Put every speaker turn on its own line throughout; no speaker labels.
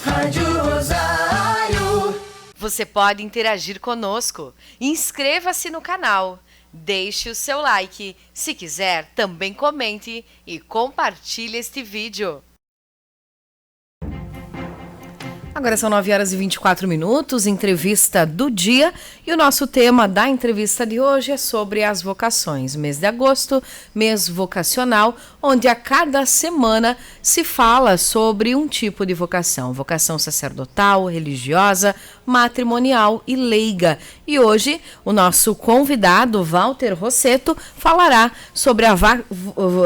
Rádio Rosário.
Você pode interagir conosco. Inscreva-se no canal. Deixe o seu like. Se quiser, também comente e compartilhe este vídeo. Agora são 9h24, entrevista do dia, e o nosso tema da entrevista de hoje é sobre as vocações. Mês de agosto, mês vocacional, onde a cada semana se fala sobre um tipo de vocação. Vocação sacerdotal, religiosa, matrimonial e leiga. E hoje o nosso convidado, Walter Rossetto, falará sobre a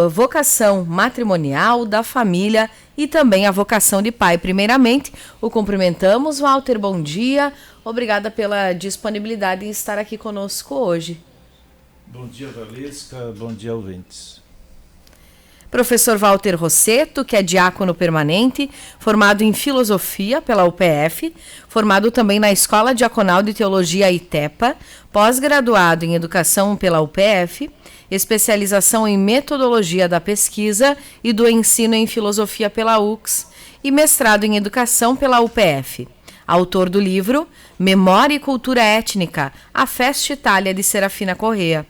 vocação matrimonial, da família e também a vocação de pai. Primeiramente, o cumprimentamos. Walter, bom dia. Obrigada pela disponibilidade em estar aqui conosco hoje.
Bom dia, Valesca. Bom dia, ouvintes.
Professor Walter Rossetto, que é diácono permanente, formado em filosofia pela UPF, formado também na Escola Diaconal de Teologia ITEPA, pós-graduado em educação pela UPF, especialização em metodologia da pesquisa e do ensino em filosofia pela UX e mestrado em educação pela UPF. Autor do livro Memória e Cultura Étnica, a Festa Itália, de Serafina Corrêa,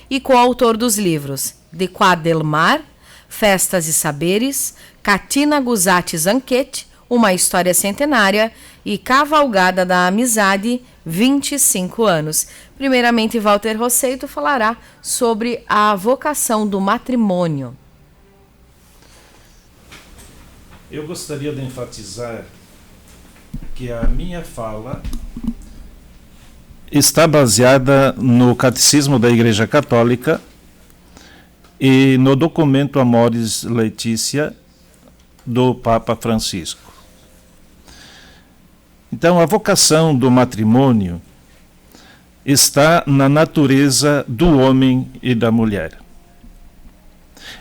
e coautor dos livros De Qua del Mar, Festas e Saberes, Catina Guzatti Zanchetti, Uma História Centenária e Cavalgada da Amizade, 25 anos. Primeiramente, Walter Rossetto falará sobre a vocação do matrimônio.
Eu gostaria de enfatizar que a minha fala está baseada no Catecismo da Igreja Católica e no documento Amoris Laetitia do Papa Francisco. Então, a vocação do matrimônio está na natureza do homem e da mulher.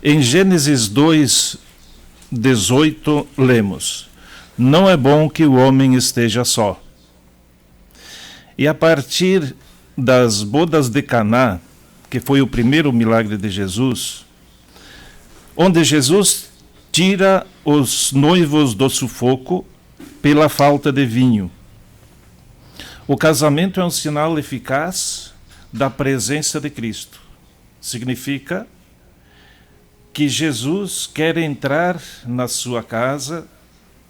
Em Gênesis 2:18, lemos: não é bom que o homem esteja só. E a partir das bodas de Caná, que foi o primeiro milagre de Jesus, onde Jesus tira os noivos do sufoco pela falta de vinho. O casamento é um sinal eficaz da presença de Cristo. Significa que Jesus quer entrar na sua casa,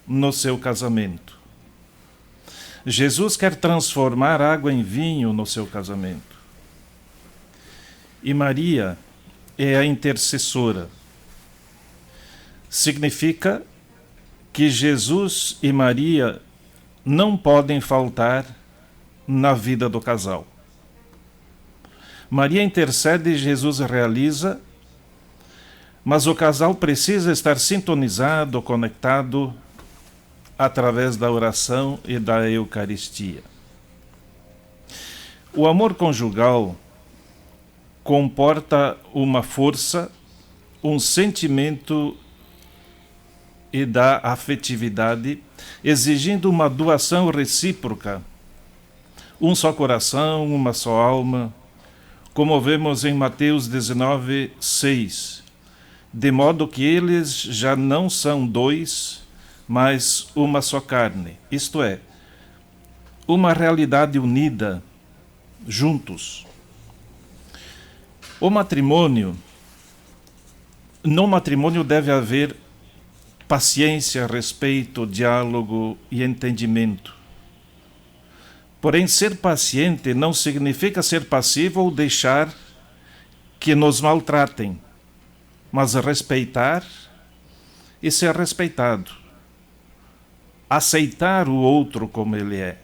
no seu casamento. Jesus quer transformar água em vinho no seu casamento. E Maria é a intercessora. Significa que Jesus e Maria não podem faltar na vida do casal. Maria intercede e Jesus realiza, mas o casal precisa estar sintonizado, conectado através da oração e da Eucaristia. O amor conjugal comporta uma força, um sentimento e da afetividade, exigindo uma doação recíproca, um só coração, uma só alma, como vemos em Mateus 19:6, de modo que eles já não são dois, mas uma só carne, isto é, uma realidade unida, juntos. No matrimônio deve haver paciência, respeito, diálogo e entendimento. Porém, ser paciente não significa ser passivo ou deixar que nos maltratem, mas respeitar e ser respeitado. Aceitar o outro como ele é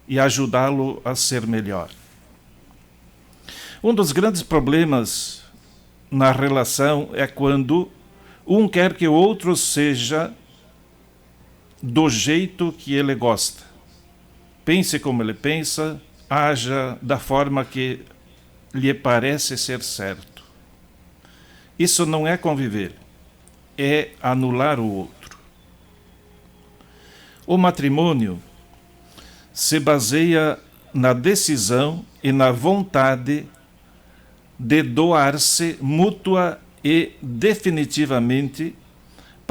e ajudá-lo a ser melhor. Um dos grandes problemas na relação é quando um quer que o outro seja do jeito que ele gosta. Pense como ele pensa, haja da forma que lhe parece ser certo. Isso não é conviver, é anular o outro. O matrimônio se baseia na decisão e na vontade de doar-se mútua e definitivamente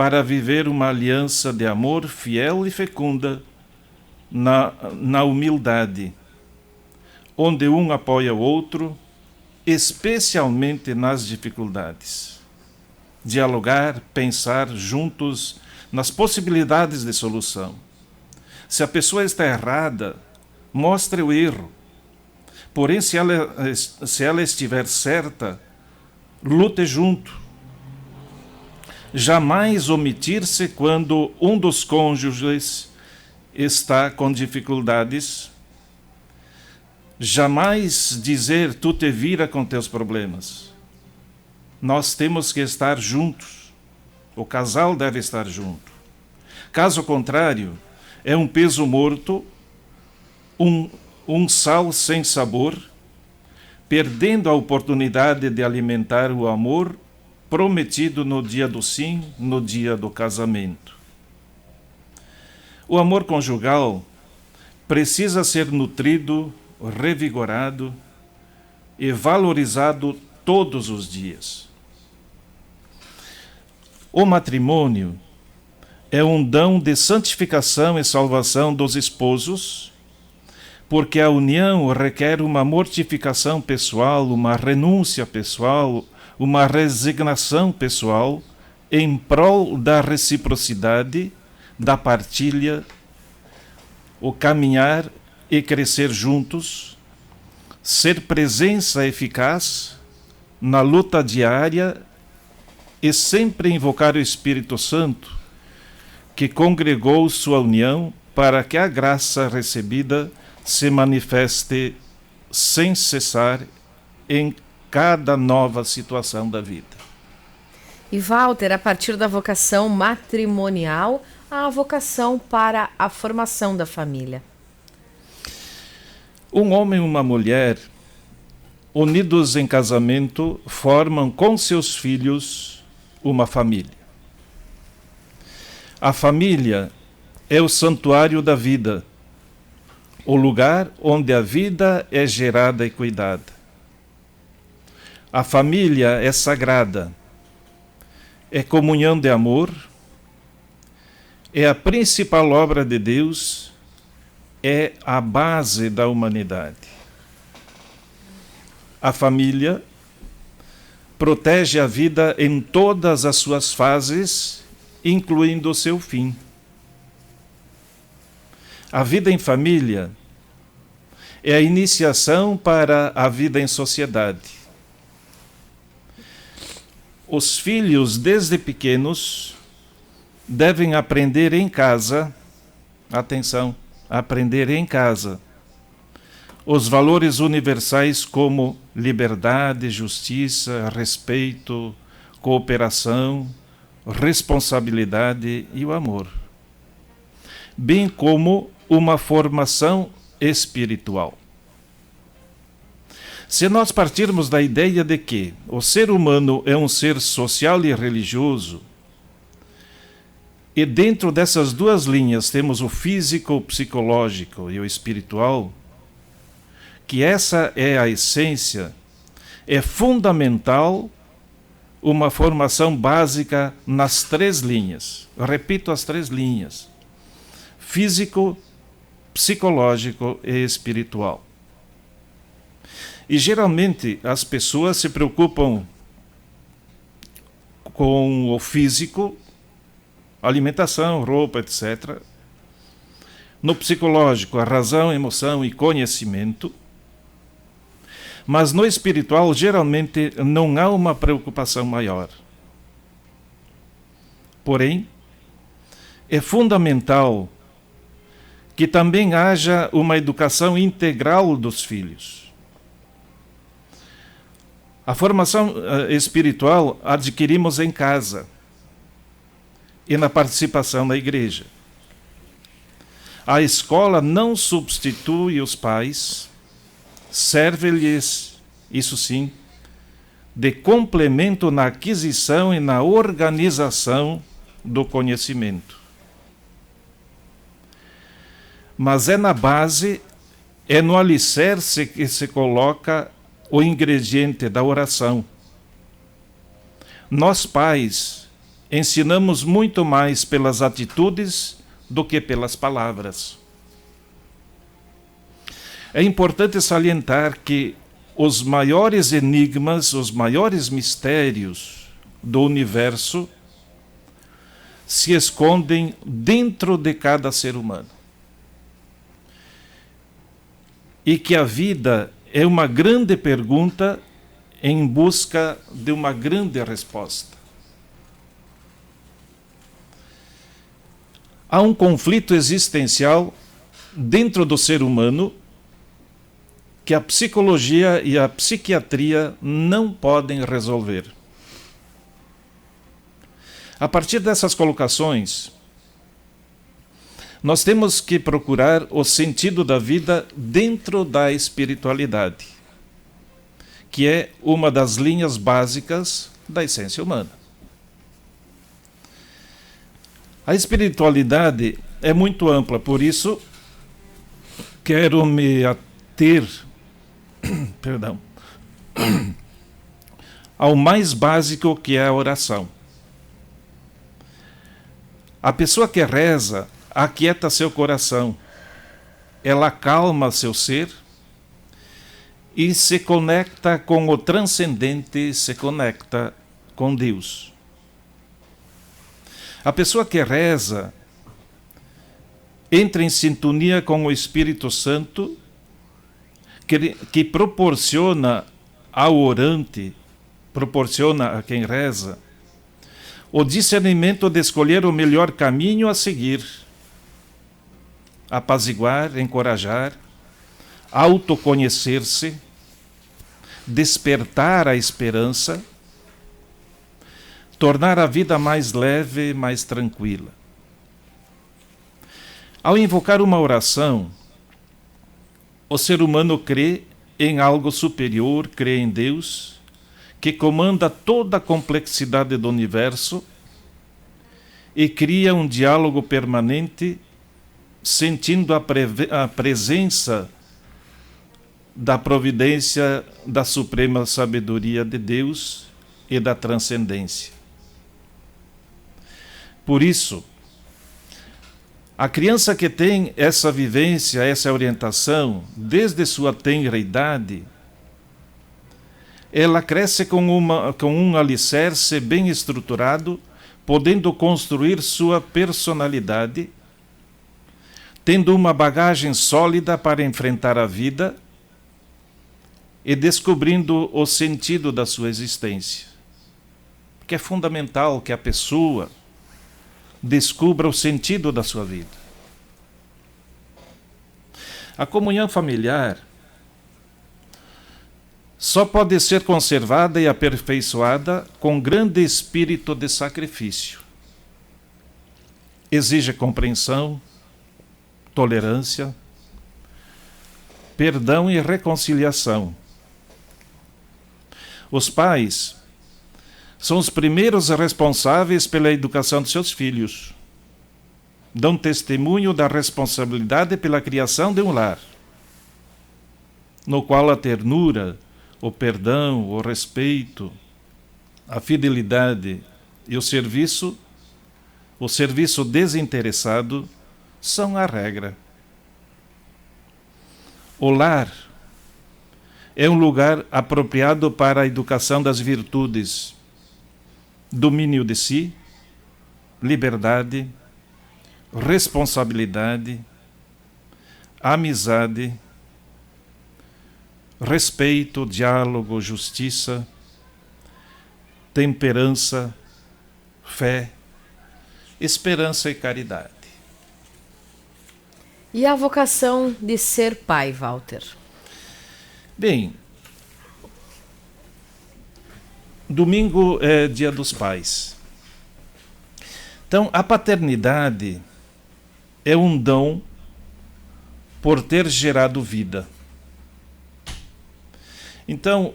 para viver uma aliança de amor fiel e fecunda na humildade, onde um apoia o outro, especialmente nas dificuldades. Dialogar, pensar juntos nas possibilidades de solução. Se a pessoa está errada, mostre o erro. Porém, se ela estiver certa, lute junto. Jamais omitir-se quando um dos cônjuges está com dificuldades. Jamais dizer, tu te vira com teus problemas. Nós temos que estar juntos. O casal deve estar junto. Caso contrário, é um peso morto, um sal sem sabor, perdendo a oportunidade de alimentar o amor prometido no dia do sim, no dia do casamento. O amor conjugal precisa ser nutrido, revigorado e valorizado todos os dias. O matrimônio é um dom de santificação e salvação dos esposos, porque a união requer uma mortificação pessoal, uma renúncia pessoal, uma resignação pessoal em prol da reciprocidade, da partilha, o caminhar e crescer juntos, ser presença eficaz na luta diária e sempre invocar o Espírito Santo, que congregou sua união para que a graça recebida se manifeste sem cessar em cada nova situação da vida.
E Walter, a partir da vocação matrimonial, a vocação para a formação da família.
Um homem e uma mulher, unidos em casamento, formam com seus filhos uma família. A família é o santuário da vida, o lugar onde a vida é gerada e cuidada. A família é sagrada, é comunhão de amor, é a principal obra de Deus, é a base da humanidade. A família protege a vida em todas as suas fases, incluindo o seu fim. A vida em família é a iniciação para a vida em sociedade. Os filhos, desde pequenos, devem aprender em casa, atenção, aprender em casa, os valores universais como liberdade, justiça, respeito, cooperação, responsabilidade e o amor, bem como uma formação espiritual. Se nós partirmos da ideia de que o ser humano é um ser social e religioso, e dentro dessas duas linhas temos o físico, o psicológico e o espiritual, que essa é a essência, é fundamental uma formação básica nas três linhas. Eu repito as três linhas: físico, psicológico e espiritual. E geralmente as pessoas se preocupam com o físico, alimentação, roupa, etc. No psicológico, a razão, emoção e conhecimento. Mas no espiritual, geralmente, não há uma preocupação maior. Porém, é fundamental que também haja uma educação integral dos filhos. A formação espiritual adquirimos em casa e na participação na igreja. A escola não substitui os pais, serve-lhes, isso sim, de complemento na aquisição e na organização do conhecimento. Mas é na base, é no alicerce que se coloca o ingrediente da oração. Nós, pais, ensinamos muito mais pelas atitudes do que pelas palavras. É importante salientar que os maiores enigmas, os maiores mistérios do universo se escondem dentro de cada ser humano. E que a vida é uma grande pergunta em busca de uma grande resposta. Há um conflito existencial dentro do ser humano que a psicologia e a psiquiatria não podem resolver. A partir dessas colocações, nós temos que procurar o sentido da vida dentro da espiritualidade, que é uma das linhas básicas da essência humana. A espiritualidade é muito ampla, por isso quero me ater ao mais básico, que é a oração. A pessoa que reza aquieta seu coração, ela acalma seu ser e se conecta com o transcendente, se conecta com Deus. A pessoa que reza entra em sintonia com o Espírito Santo, que proporciona ao orante, proporciona a quem reza, o discernimento de escolher o melhor caminho a seguir, apaziguar, encorajar, autoconhecer-se, despertar a esperança, tornar a vida mais leve, mais tranquila. Ao invocar uma oração, o ser humano crê em algo superior, crê em Deus, que comanda toda a complexidade do universo e cria um diálogo permanente, sentindo a presença da providência, da suprema sabedoria de Deus e da transcendência. Por isso, a criança que tem essa vivência, essa orientação, desde sua tenra idade, ela cresce com um alicerce bem estruturado, podendo construir sua personalidade, tendo uma bagagem sólida para enfrentar a vida e descobrindo o sentido da sua existência. Porque é fundamental que a pessoa descubra o sentido da sua vida. A comunhão familiar só pode ser conservada e aperfeiçoada com grande espírito de sacrifício. Exige compreensão, tolerância, perdão e reconciliação. Os pais são os primeiros responsáveis pela educação de seus filhos. Dão testemunho da responsabilidade pela criação de um lar, no qual a ternura, o perdão, o respeito, a fidelidade e o serviço desinteressado são a regra. O lar é um lugar apropriado para a educação das virtudes, domínio de si, liberdade, responsabilidade, amizade, respeito, diálogo, justiça, temperança, fé, esperança e caridade.
E a vocação de ser pai, Walter?
Bem, domingo é Dia dos Pais. Então, a paternidade é um dom por ter gerado vida. Então,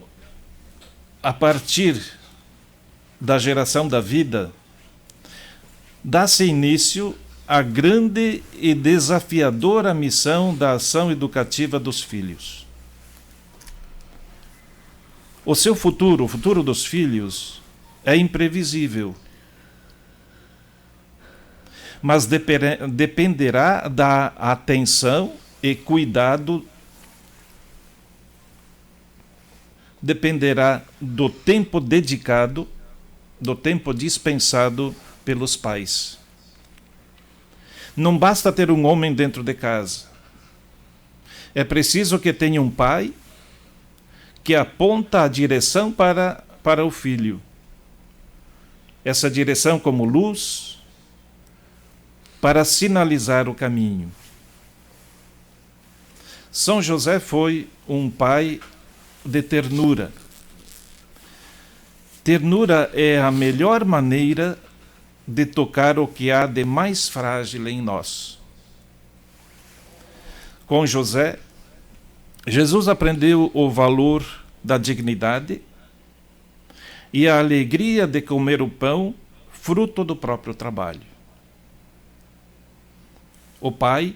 a partir da geração da vida, dá-se início à grande e desafiadora missão da ação educativa dos filhos. O seu futuro, o futuro dos filhos, é imprevisível. mas dependerá da atenção e cuidado, dependerá do tempo dedicado, do tempo dispensado pelos pais. Não basta ter um homem dentro de casa. É preciso que tenha um pai que aponta a direção para o filho. Essa direção como luz para sinalizar o caminho. São José foi um pai de ternura. Ternura é a melhor maneira de tocar o que há de mais frágil em nós. Com José, Jesus aprendeu o valor da dignidade e a alegria de comer o pão, fruto do próprio trabalho. O pai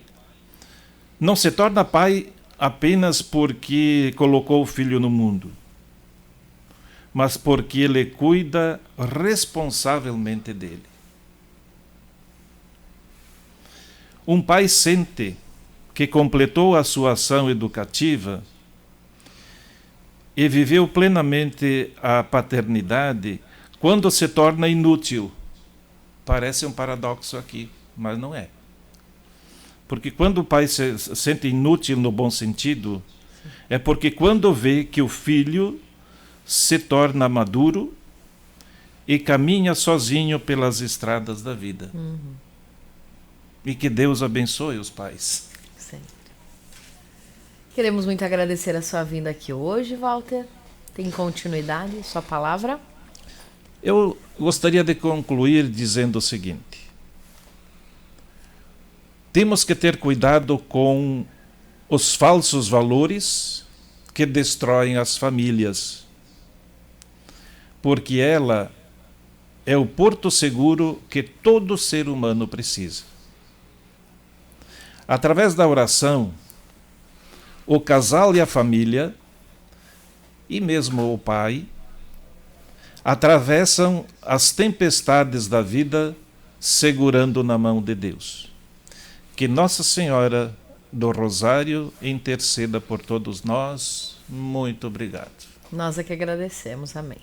não se torna pai apenas porque colocou o filho no mundo, mas porque ele cuida responsavelmente dele. Um pai sente que completou a sua ação educativa e viveu plenamente a paternidade quando se torna inútil. Parece um paradoxo aqui, mas não é. Porque quando o pai se sente inútil no bom sentido, é porque quando vê que o filho se torna maduro e caminha sozinho pelas estradas da vida. E que Deus abençoe os pais.
Sempre. Queremos muito agradecer a sua vinda aqui hoje, Walter. Tem continuidade, sua palavra?
Eu gostaria de concluir dizendo o seguinte: temos que ter cuidado com os falsos valores que destroem as famílias, porque ela é o porto seguro que todo ser humano precisa. Através da oração, o casal e a família, e mesmo o pai, atravessam as tempestades da vida segurando na mão de Deus. Que Nossa Senhora do Rosário interceda por todos nós. Muito obrigado.
Nós é que agradecemos. Amém.